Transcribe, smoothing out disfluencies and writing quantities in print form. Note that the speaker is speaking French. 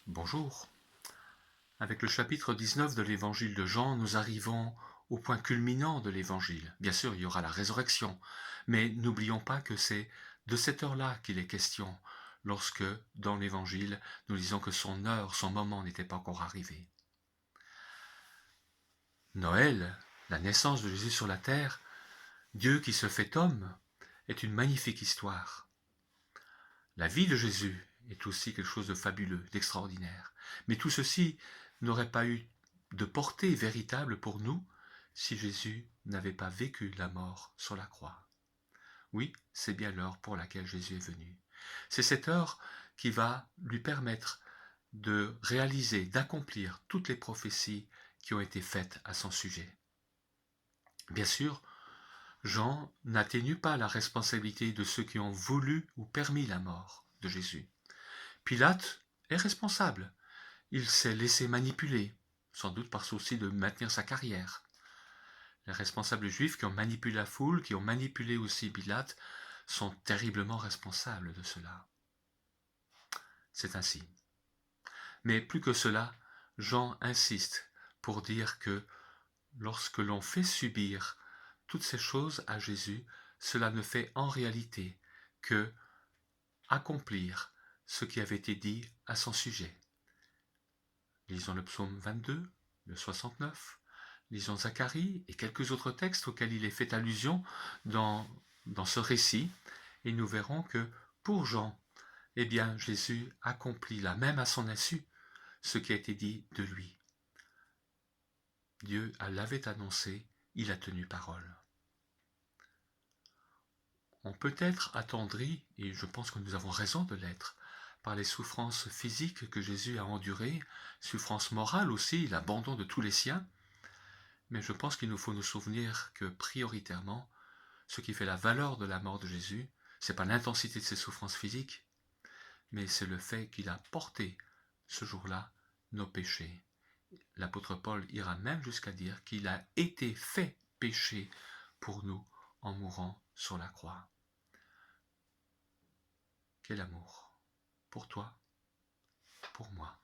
Bonjour. Avec le chapitre 19 de l'évangile de Jean, nous arrivons au point culminant de l'évangile. Bien sûr, il y aura la résurrection, mais n'oublions pas que c'est de cette heure-là qu'il est question, lorsque, dans l'évangile, nous disons que son heure, son moment n'était pas encore arrivé. Noël, la naissance de Jésus sur la terre, Dieu qui se fait homme, est une magnifique histoire. La vie de Jésus est aussi quelque chose de fabuleux, d'extraordinaire. Mais tout ceci n'aurait pas eu de portée véritable pour nous si Jésus n'avait pas vécu la mort sur la croix. Oui, c'est bien l'heure pour laquelle Jésus est venu. C'est cette heure qui va lui permettre de réaliser, d'accomplir toutes les prophéties qui ont été faites à son sujet. Bien sûr, Jean n'atténue pas la responsabilité de ceux qui ont voulu ou permis la mort de Jésus. Pilate est responsable. Il s'est laissé manipuler, sans doute par souci de maintenir sa carrière. Les responsables juifs qui ont manipulé la foule, qui ont manipulé aussi Pilate, sont terriblement responsables de cela. C'est ainsi. Mais plus que cela, Jean insiste pour dire que lorsque l'on fait subir toutes ces choses à Jésus, cela ne fait en réalité que accomplir ce qui avait été dit à son sujet. Lisons le psaume 22, le 69, lisons Zacharie et quelques autres textes auxquels il est fait allusion dans ce récit, et nous verrons que pour Jean, eh bien, Jésus accomplit là, même à son insu, ce qui a été dit de lui. Dieu l'avait annoncé, il a tenu parole. On peut être attendri, et je pense que nous avons raison de l'être, par les souffrances physiques que Jésus a endurées, souffrances morales aussi, l'abandon de tous les siens, mais je pense qu'il nous faut nous souvenir que prioritairement, ce qui fait la valeur de la mort de Jésus, ce n'est pas l'intensité de ses souffrances physiques, mais c'est le fait qu'il a porté ce jour-là nos péchés. L'apôtre Paul ira même jusqu'à dire qu'il a été fait péché pour nous en mourant sur la croix. Quel amour! Pour toi, pour moi.